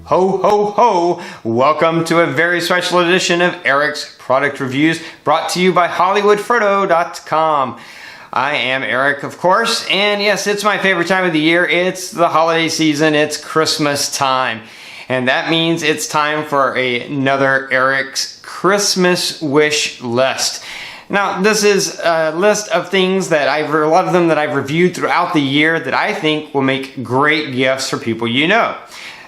Ho, ho, ho! Welcome to a very special edition of Eric's Product Reviews, brought to you by hollywoodfrodo.com. I am Eric, of course, and yes, it's my favorite time of the year. It's the holiday season, it's Christmas time. And that means it's time for another Eric's Christmas wish list. Now, this is a list of things that a lot of them that I've reviewed throughout the year that I think will make great gifts for people you know.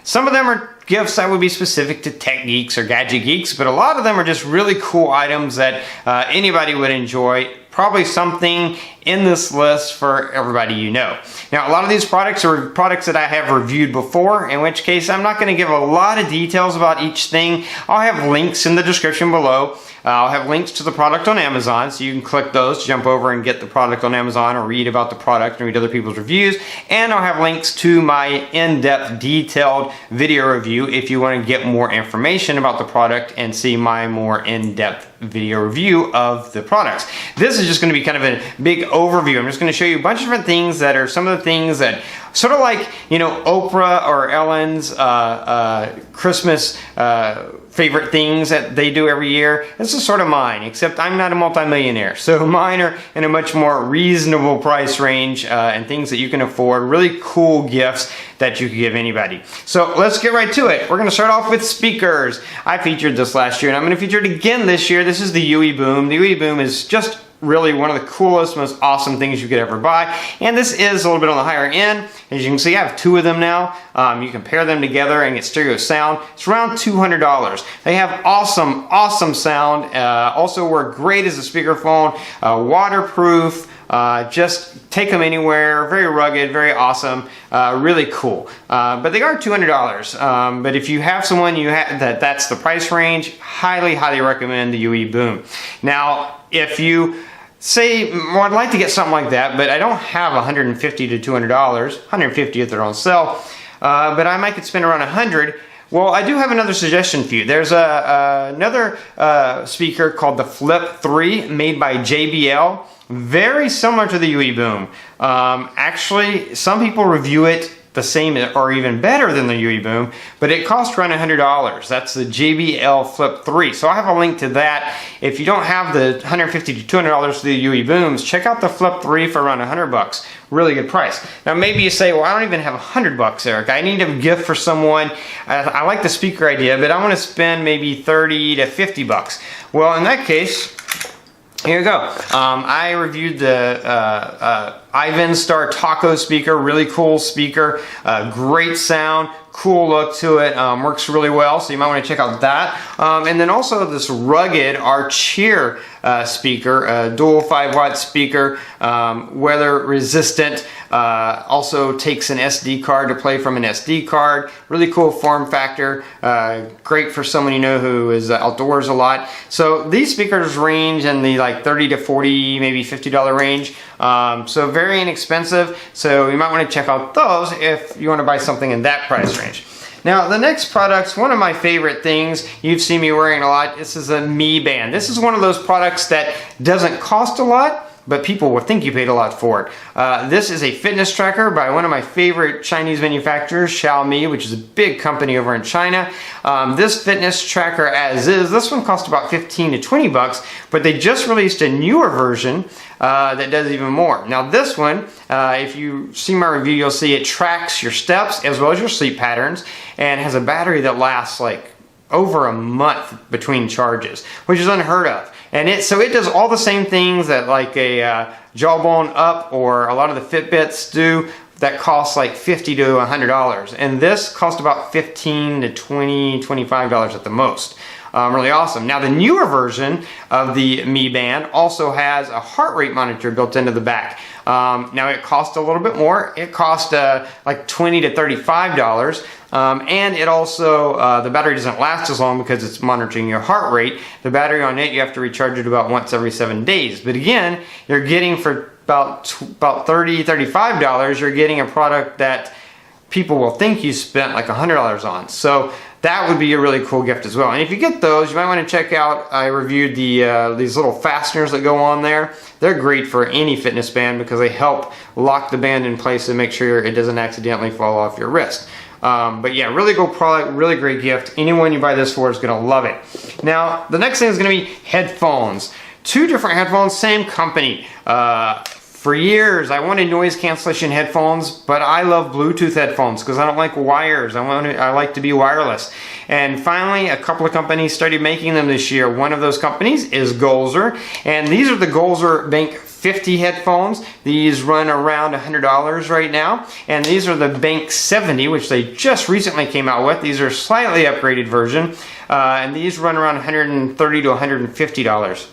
Some of them are gifts that would be specific to tech geeks or gadget geeks, but a lot of them are just really cool items that anybody would enjoy. Probably something in this list for everybody you know. Now, a lot of these products are products that I have reviewed before, in which case I'm not going to give a lot of details about each thing. I'll have links in the description below. I'll have links to the product on Amazon, so you can click those to jump over and get the product on Amazon or read about the product and read other people's reviews. And I'll have links to my in-depth, detailed video review if you want to get more information about the product and see my more in-depth video review of the products. This is just going to be kind of a big overview. I'm just going to show you a bunch of different things that are some of the things that sort of like, you know, Oprah or Ellen's Christmas favorite things that they do every year. This is sort of mine, except I'm not a multimillionaire. So mine are in a much more reasonable price range and things that you can afford. Really cool gifts that you could give anybody. So let's get right to it. We're going to start off with speakers. I featured this last year and I'm going to feature it again this year. This is the UE Boom. The UE Boom is just really one of the coolest, most awesome things you could ever buy. And this is a little bit on the higher end. As you can see, I have two of them now. You can pair them together and get stereo sound. It's around $200. They have awesome, awesome sound. Also work great as a speakerphone. Waterproof. Just take them anywhere. Very rugged, very awesome, really cool. But they are $200. But if you have someone that's the price range, highly, highly recommend the UE Boom. Now, if you say, well, I'd like to get something like that, but I don't have $150 to $200, $150 if they're on sale, but I might could spend around $100. Well, I do have another suggestion for you. There's another speaker called the Flip 3 made by JBL. Very similar to the UE Boom. Actually, some people review it the same or even better than the UE Boom, but it costs around $100. That's the JBL Flip 3. So I have a link to that. If you don't have the $150 to $200 for the UE Booms, check out the Flip 3 for around $100. Really good price. Now maybe you say, well, I don't even have $100, Eric. I need a gift for someone. I like the speaker idea, but I want to spend maybe $30 to $50. Well, in that case, here you go. I reviewed the Ivan Star Taco speaker. Really cool speaker. Great sound. Cool look to it. Works really well, so you might want to check out that. And then also this rugged Archeer speaker, dual 5-watt speaker, weather resistant. Also takes an SD card to play from an SD card. Really cool form factor. Great for someone you know who is outdoors a lot. So these speakers range in the like $30 to $40, maybe $50 range. So very inexpensive. So you might want to check out those if you want to buy something in that price range. Now the next product's one of my favorite things. You've seen me wearing a lot. This is a Mi Band. This is one of those products that doesn't cost a lot, but people will think you paid a lot for it. This is a fitness tracker by one of my favorite Chinese manufacturers, Xiaomi, which is a big company over in China. This fitness tracker as is, this one cost about $15 to $20, but they just released a newer version that does even more. Now this one, if you see my review, you'll see it tracks your steps as well as your sleep patterns and has a battery that lasts like over a month between charges, which is unheard of. And so it does all the same things that like a Jawbone Up or a lot of the Fitbits do that cost like $50 to $100. And this cost about $15 to $20, $25 at the most. Really awesome. Now the newer version of the Mi Band also has a heart rate monitor built into the back. Now it costs a little bit more. It costs like $20 to $35. And it also, the battery doesn't last as long because it's monitoring your heart rate. The battery on it, you have to recharge it about once every 7 days. But again, you're getting for about $30, $35, you're getting a product that people will think you spent like $100 on. So that would be a really cool gift as well. And if you get those, you might want to check out, I reviewed these little fasteners that go on there. They're great for any fitness band because they help lock the band in place and make sure it doesn't accidentally fall off your wrist. But yeah, really cool product, really great gift. Anyone you buy this for is gonna love it. Now, the next thing is gonna be headphones. Two different headphones, same company. For years, I wanted noise cancellation headphones, but I love Bluetooth headphones because I don't like wires. I like to be wireless. And finally, a couple of companies started making them this year. One of those companies is Golzer, and these are the Golzer Bank 50 headphones. These run around $100 right now, and these are the Bank 70, which they just recently came out with. These are slightly upgraded version, and these run around $130 to $150.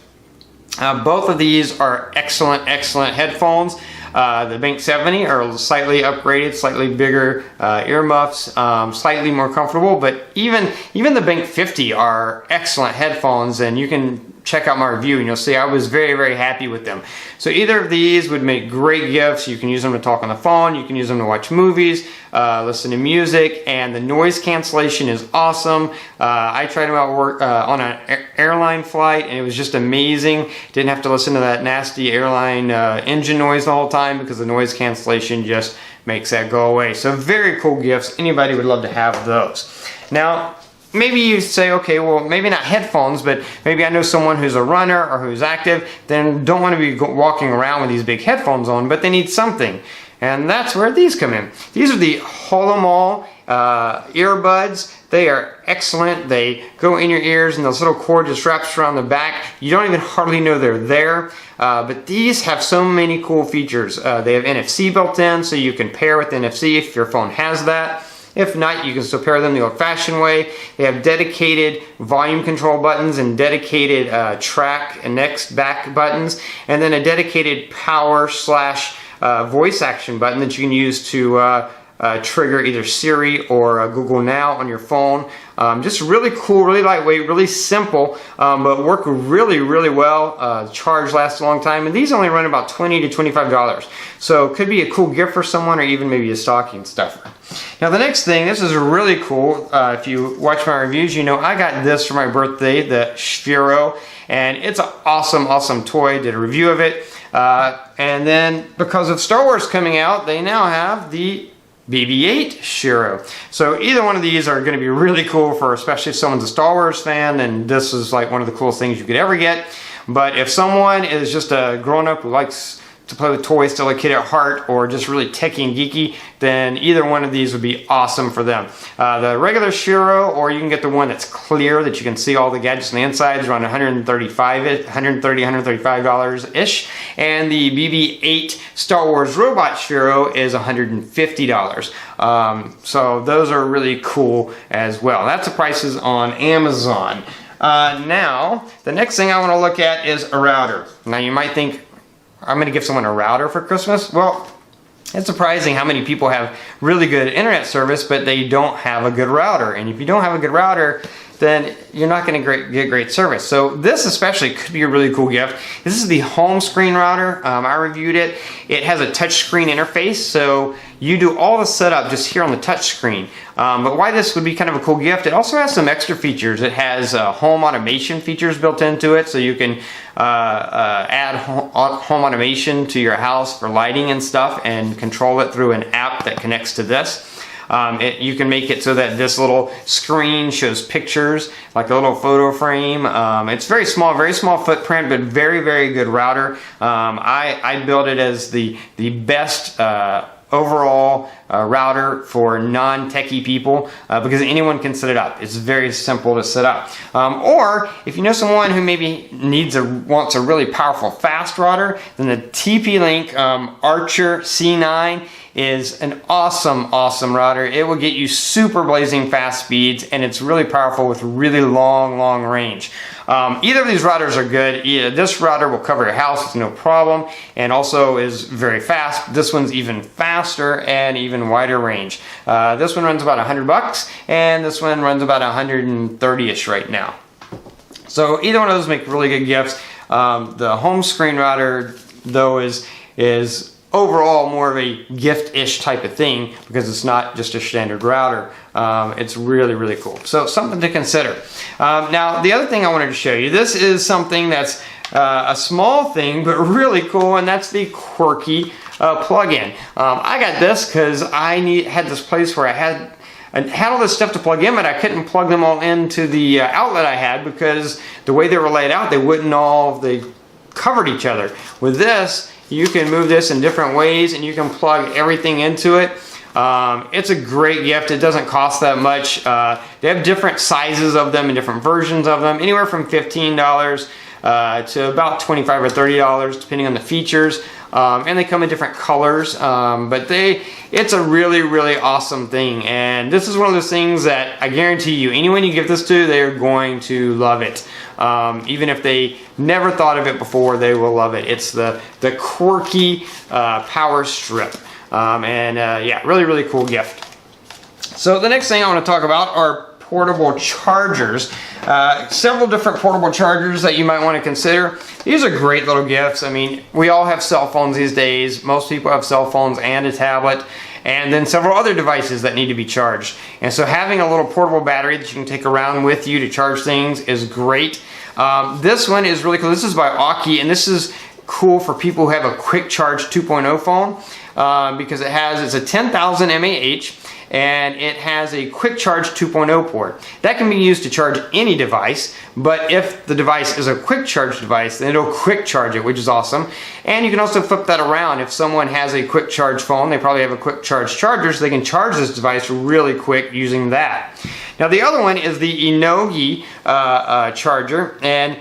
Both of these are excellent headphones. The Bank 70 are slightly upgraded, slightly bigger earmuffs, slightly more comfortable, but even the Bank 50 are excellent headphones, and you can check out my review and you'll see I was very happy with them. So either of these would make great gifts. You can use them to talk on the phone, you can use them to watch movies, listen to music, and the noise cancellation is awesome. I tried them out on an airline flight, and it was just amazing. Didn't have to listen to that nasty airline engine noise the whole time because the noise cancellation just makes that go away. So very cool gifts. Anybody would love to have those. Now, maybe you say, okay, well, maybe not headphones, but maybe I know someone who's a runner or who's active, then don't want to be walking around with these big headphones on, but they need something. And that's where these come in. These are the Holomol earbuds. They are excellent. They go in your ears, and this little cord just wraps around the back. You don't even hardly know they're there. But these have so many cool features. They have NFC built in, so you can pair with NFC if your phone has that. If not, you can still pair them the old-fashioned way. They have dedicated volume control buttons and dedicated track and next back buttons, and then a dedicated power / voice action button that you can use to trigger either Siri or Google Now on your phone. Just really cool, really lightweight, really simple, but work really well. Charge lasts a long time, and these only run about $20 to $25. So it could be a cool gift for someone, or even maybe a stocking stuffer. Now the next thing, this is really cool. If you watch my reviews, you know I got this for my birthday, the Sphero, and it's an awesome toy. Did a review of it. And then because of Star Wars coming out, they now have the BB-8 Sphero. So either one of these are going to be really cool for, especially if someone's a Star Wars fan, and this is like one of the coolest things you could ever get. But if someone is just a grown-up who likes to play with toys, still a kid at heart, or just really techy and geeky, then either one of these would be awesome for them. The regular Sphero, or you can get the one that's clear, that you can see all the gadgets on the inside, is around $135-ish, and the BB-8 Star Wars Robot Sphero is $150. So those are really cool as well. That's the prices on Amazon. Now, the next thing I want to look at is a router. Now you might think, I'm going to give someone a router for Christmas? Well, it's surprising how many people have really good internet service, but they don't have a good router. And if you don't have a good router, then you're not going to get great service. So this especially could be a really cool gift. This is the home screen router. I reviewed it. It has a touch screen interface, so you do all the setup just here on the touch screen. But why this would be kind of a cool gift, it also has some extra features. It has home automation features built into it, so you can add home automation to your house for lighting and stuff, and control it through an app that connects to this. You can make it so that this little screen shows pictures, like a little photo frame. It's very small footprint, but very good router. I built it as the best overall router for non-techie people, because anyone can set it up. It's very simple to set up. Or if you know someone who maybe wants a really powerful fast router, then the TP-Link Archer C9 is an awesome router. It will get you super blazing fast speeds, and it's really powerful with really long range. Either of these routers are good. This router will cover your house with no problem, and also is very fast. This one's even faster and even wider range. This one runs about $100, and this one runs about 130-ish right now. So either one of those make really good gifts. The home screen router, though, is overall more of a gift-ish type of thing, because it's not just a standard router. It's really cool. So something to consider. Now the other thing I wanted to show you, this is something that's a small thing but really cool, and that's the Quirky plug-in. I got this because I had this place where I had had all this stuff to plug in, but I couldn't plug them all into the outlet I had because the way they were laid out, they covered each other. With this, you can move this in different ways and you can plug everything into it. It's a great gift. It doesn't cost that much. They have different sizes of them and different versions of them, anywhere from $15 to about $25 or $30, depending on the features. And they come in different colors, but it's a really, really awesome thing. And this is one of those things that I guarantee you, anyone you give this to, they're going to love it. Even if they never thought of it before, they will love it. It's the Quirky power strip. Yeah, really, really cool gift. So the next thing I want to talk about are portable chargers. Several different portable chargers that you might want to consider. These are great little gifts. I mean, we all have cell phones these days. Most people have cell phones and a tablet, and then several other devices that need to be charged. And so having a little portable battery that you can take around with you to charge things is great. This one is really cool. This is by Aki, and this is cool for people who have a quick charge 2.0 phone because it's a 10,000 mAh. And it has a quick charge 2.0 port. That can be used to charge any device, but if the device is a quick charge device, then it'll quick charge it, which is awesome. And you can also flip that around. If someone has a quick charge phone, they probably have a quick charge charger, so they can charge this device really quick using that. Now the other one is the Inogi charger, and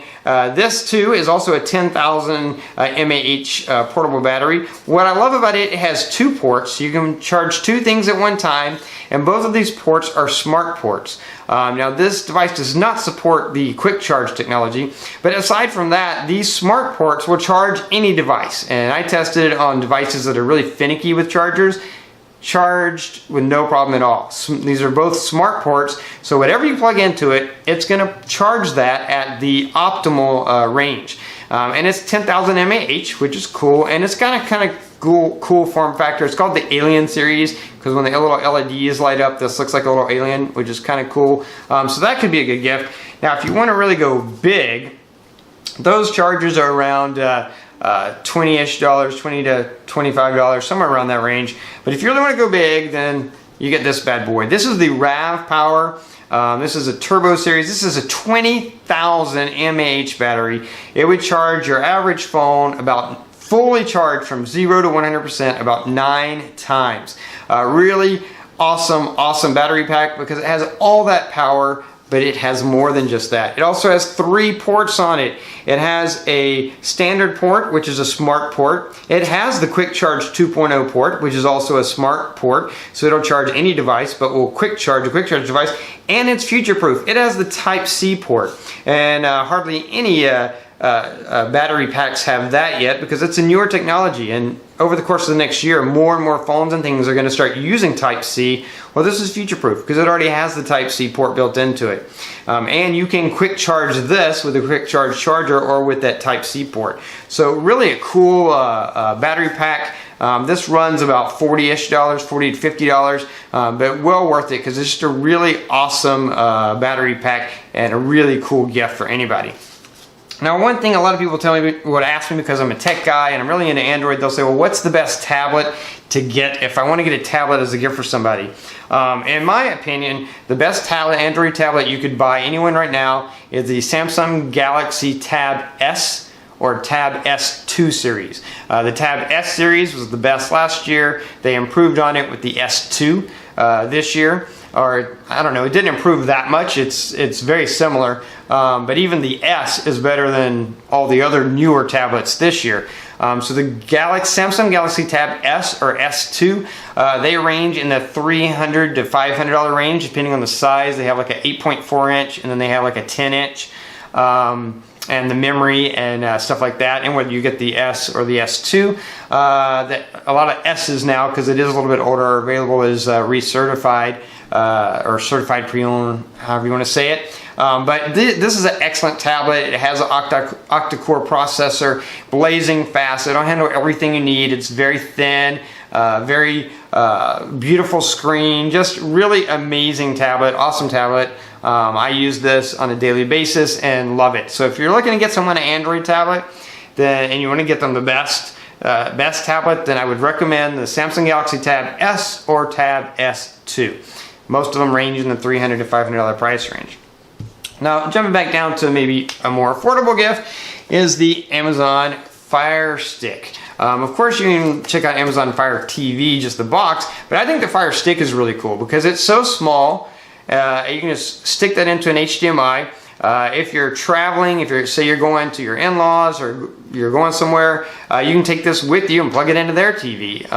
this too is also a 10,000 mAh portable battery. What I love about it, it has two ports, so you can charge two things at one time, and both of these ports are smart ports. Now this device does not support the quick charge technology, but aside from that, these smart ports will charge any device, and I tested it on devices that are really finicky with chargers. Charged with no problem at all. These are both smart ports, so whatever you plug into it, it's going to charge that at the optimal range. And it's 10,000 mAh, which is cool, and it's got a kind of cool form factor. It's called the Alien series because when the little LEDs light up, this looks like a little alien, which is kind of cool. So that could be a good gift. Now, if you want to really go big, those chargers are around $20-ish, $20 to $25, somewhere around that range. But if you really want to go big, then you get this bad boy. This is the RAV Power. This is a turbo series. This is a 20,000 mAh battery. It would charge your average phone about fully charged from 0 to 100% about 9 times. Really awesome battery pack because it has all that power, but it has more than just that. It also has 3 ports on it. It has a standard port, which is a smart port. It has the quick charge 2.0 port, which is also a smart port, so it'll charge any device, but will quick charge a quick charge device, and it's future proof. It has the Type-C port, and hardly any battery packs have that yet because it's a newer technology, and over the course of the next year, more and more phones and things are going to start using Type-C. Well, this is future-proof because it already has the Type-C port built into it. And you can quick charge this with a quick charge charger or with that Type-C port. So really a cool battery pack. This runs about $40-ish, $40 to $50, but well worth it because it's just a really awesome battery pack and a really cool gift for anybody. Now, one thing a lot of people would ask me because I'm a tech guy and I'm really into Android, they'll say, well, what's the best tablet to get if I want to get a tablet as a gift for somebody? In my opinion, the best Android tablet you could buy anyone right now is the Samsung Galaxy Tab S or Tab S2 series. The Tab S series was the best last year. They improved on it with the S2 this year. Or I don't know, it didn't improve that much. It's very similar, but even the S is better than all the other newer tablets this year. So the Samsung Galaxy Tab S or S2, they range in the $300 to $500 range depending on the size. They have like an 8.4 inch and then they have like a 10 inch. And the memory and stuff like that, and whether you get the S or the S2. A lot of S's now, because it is a little bit older, are available as recertified or certified pre-owned, however you want to say it. But this is an excellent tablet. It has an octa-core processor, blazing fast. It'll handle everything you need. It's very thin, very beautiful screen, just really amazing tablet, awesome tablet. I use this on a daily basis and love it. So if you're looking to get someone an Android tablet and you want to get them the best tablet, then I would recommend the Samsung Galaxy Tab S or Tab S2. Most of them range in the $300 to $500 price range. Now, jumping back down to maybe a more affordable gift is the Amazon Fire Stick. Of course, you can check out Amazon Fire TV, just the box, but I think the Fire Stick is really cool because it's so small. You can just stick that into an HDMI. If you're traveling, say you're going to your in-laws or you're going somewhere, you can take this with you and plug it into their TV.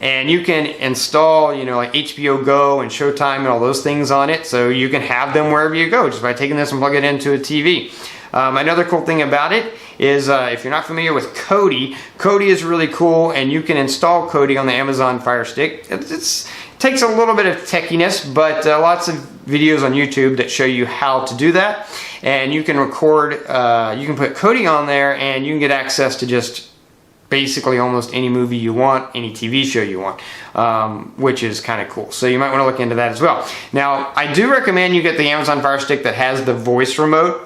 And you can install, you know, like HBO Go and Showtime and all those things on it, so you can have them wherever you go just by taking this and plug it into a TV. Another cool thing about it is if you're not familiar with Kodi, Kodi is really cool, and you can install Kodi on the Amazon Fire Stick. It takes a little bit of techiness, but lots of videos on YouTube that show you how to do that. And you can record, you can put Kodi on there, and you can get access to just basically almost any movie you want, any TV show you want, which is kind of cool. So you might want to look into that as well. Now, I do recommend you get the Amazon Fire Stick that has the voice remote.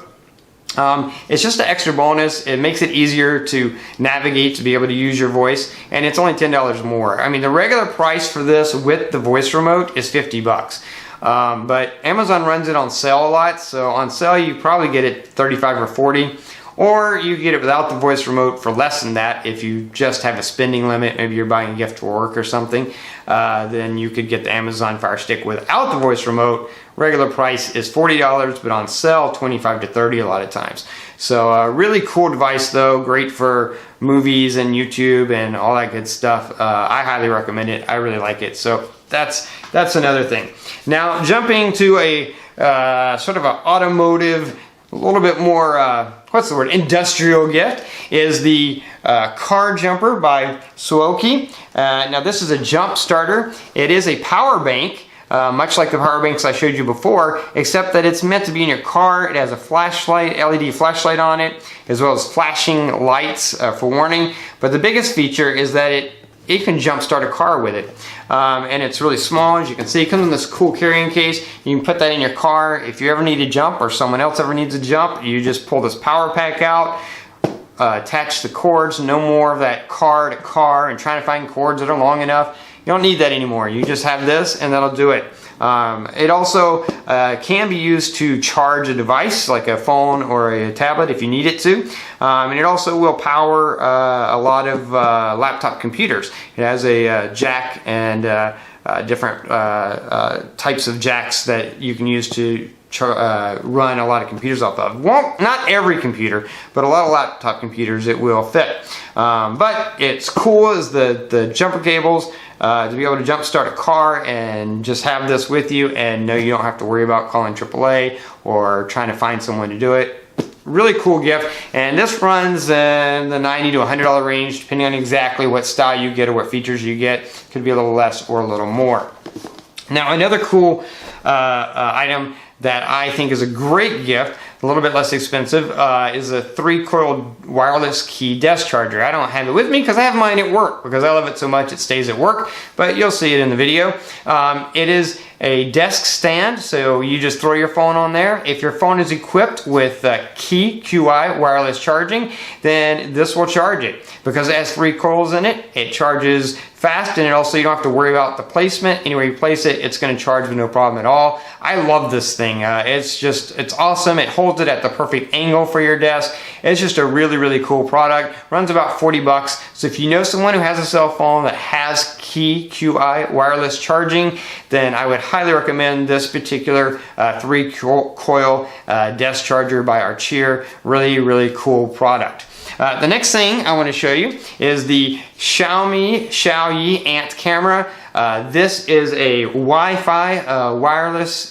It's just an extra bonus. It makes it easier to navigate, to be able to use your voice, and it's only $10 more. I mean, the regular price for this with the voice remote is $50. But Amazon runs it on sale a lot, so on sale you probably get it $35 or $40. Or you get it without the voice remote for less than that. If you just have a spending limit, maybe you're buying a gift for work or something, then you could get the Amazon Fire Stick without the voice remote. Regular price is $40, but on sale, $25 to $30 a lot of times. So a really cool device though, great for movies and YouTube and all that good stuff. I highly recommend it. I really like it. So that's another thing. Now jumping to a sort of an automotive, a little bit more, industrial gift is the car jumper by Quirky. Now this is a jump starter. It is a power bank, much like the power banks I showed you before, except that it's meant to be in your car. It has a flashlight, LED flashlight on it, as well as flashing lights for warning. But the biggest feature is that it can jump start a car with it. And it's really small, as you can see. It comes in this cool carrying case. You can put that in your car. If you ever need to jump or someone else ever needs to jump, you just pull this power pack out, attach the cords. No more of that car to car and trying to find cords that are long enough. You don't need that anymore. You just have this and that'll do it. It also can be used to charge a device like a phone or a tablet if you need it to. And it also will power a lot of laptop computers. It has a jack and different types of jacks that you can use to run a lot of computers off of. Not every computer, but a lot of laptop computers it will fit. But it's cool as the jumper cables to be able to jump start a car and just have this with you and know you don't have to worry about calling AAA or trying to find someone to do it. Really cool gift, and this runs in the $90 to $100 range depending on exactly what style you get or what features you get. Could be a little less or a little more. Now another cool item that I think is a great gift, a little bit less expensive, is a 3-coiled wireless key desk charger. I don't have it with me because I have mine at work because I love it so much it stays at work, but you'll see it in the video. It is a desk stand, so you just throw your phone on there. If your phone is equipped with QI wireless charging, then this will charge it. Because it has 3 coils in it, it charges fast, and also you don't have to worry about the placement. Anywhere you place it, it's going to charge with no problem at all. I love this thing. It's awesome. It holds it at the perfect angle for your desk. It's just a really, really cool product. Runs about $40. So if you know someone who has a cell phone that has QI wireless charging, then I would highly recommend this particular 3-coil desk charger by Archeer. Really, really cool product. The next thing I want to show you is the Xiaoyi Ant camera. This is a Wi-Fi wireless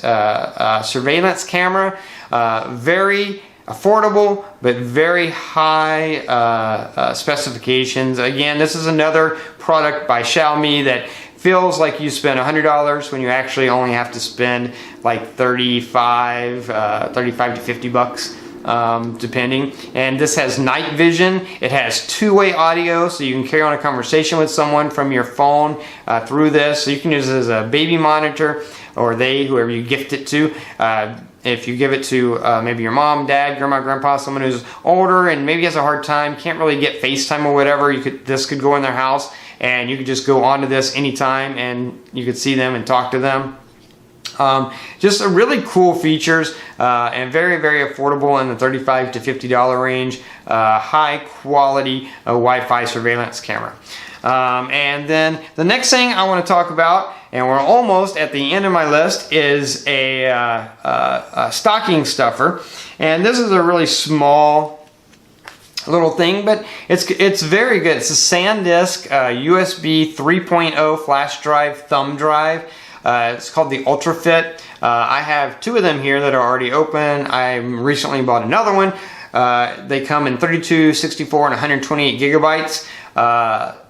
surveillance camera. Very affordable, but very high specifications. Again, this is another product by Xiaomi that feels like you spend $100 when you actually only have to spend like $35 to $50. Depending. And this has night vision. It has two-way audio, so you can carry on a conversation with someone from your phone through this. So you can use it as a baby monitor, or whoever you gift it to. If you give it to maybe your mom, dad, grandma, grandpa, someone who's older and maybe has a hard time, can't really get FaceTime or whatever, this could go in their house and you could just go onto this anytime and you could see them and talk to them. Just a really cool features and very, very affordable in the $35 to $50 range. High quality Wi-Fi surveillance camera. And then the next thing I want to talk about, and we're almost at the end of my list, is a stocking stuffer. And this is a really small little thing, but it's very good. It's a SanDisk USB 3.0 flash drive, thumb drive. It's called the Ultra Fit. I have two of them here that are already open. I recently bought another one. They come in 32, 64, and 128 gigabytes.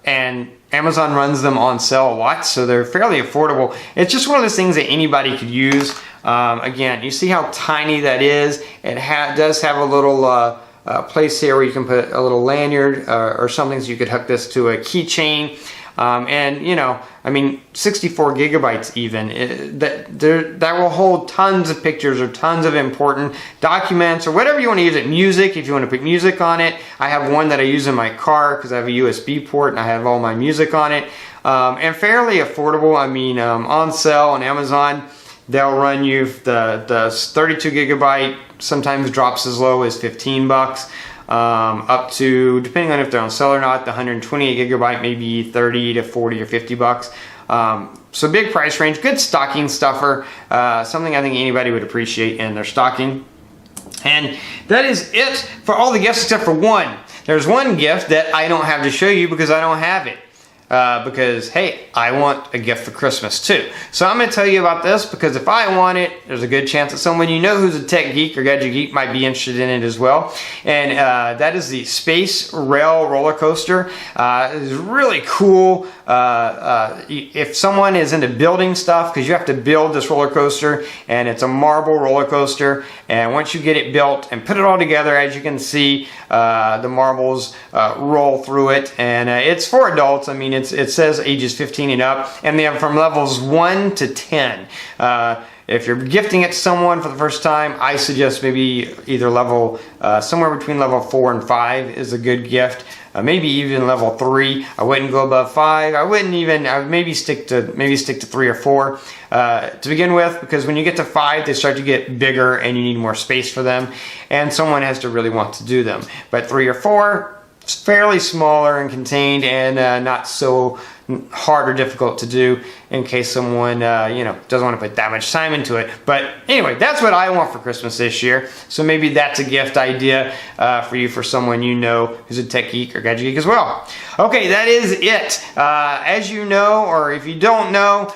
And Amazon runs them on sale a lot, so they're fairly affordable. It's just one of those things that anybody could use. Again, you see how tiny that is. It does have a little place here where you can put a little lanyard or something, so you could hook this to a keychain. And you know, I mean, 64 gigabytes even, that will hold tons of pictures or tons of important documents or whatever you want to use it. Music, if you want to put music on it. I have one that I use in my car because I have a USB port and I have all my music on it. And fairly affordable. I mean, on sale on Amazon, they'll run you the 32 gigabyte, sometimes drops as low as 15 bucks. Up to, depending on if they're on sale or not, the 128 gigabyte, maybe 30 to 40 or 50 bucks. So big price range, good stocking stuffer, something I think anybody would appreciate in their stocking. And that is it for all the gifts except for one. There's one gift that I don't have to show you because I don't have it. Because, hey, I want a gift for Christmas too. So I'm going to tell you about this because if I want it, there's a good chance that someone you know who's a tech geek or gadget geek might be interested in it as well. And that is the Space Rail roller coaster. It is really cool. If someone is into building stuff, because you have to build this roller coaster, and it's a marble roller coaster, and once you get it built and put it all together, as you can see, the marbles roll through it, and it's for adults. I mean, it says ages 15 and up, and they have from levels 1 to 10. If you're gifting it to someone for the first time, I suggest maybe either level, somewhere between level 4 and 5 is a good gift. Maybe even level 3. I wouldn't go above 5. I would maybe stick to 3 or 4 to begin with, because when you get to 5, they start to get bigger and you need more space for them, and someone has to really want to do them. But 3 or 4, it's fairly smaller and contained, and not so hard or difficult to do in case someone you know, doesn't want to put that much time into it. But anyway, that's what I want for Christmas this year. So maybe that's a gift idea for you, for someone you know who's a tech geek or gadget geek as well. Okay, that is it. As you know, or if you don't know,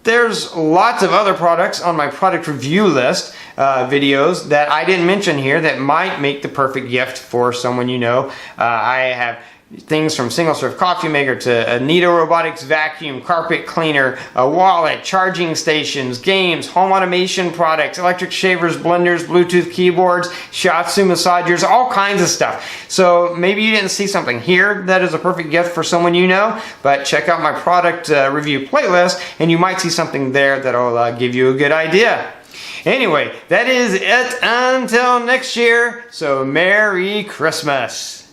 there's lots of other products on my product review list videos that I didn't mention here that might make the perfect gift for someone you know. I have things from single serve coffee maker to a Nito robotics vacuum, carpet cleaner, a wallet, charging stations, games, home automation products, electric shavers, blenders, Bluetooth keyboards, shiatsu massagers, all kinds of stuff. So maybe you didn't see something here that is a perfect gift for someone you know, but check out my product review playlist and you might see something there that'll give you a good idea. Anyway, that is it until next year, so Merry Christmas.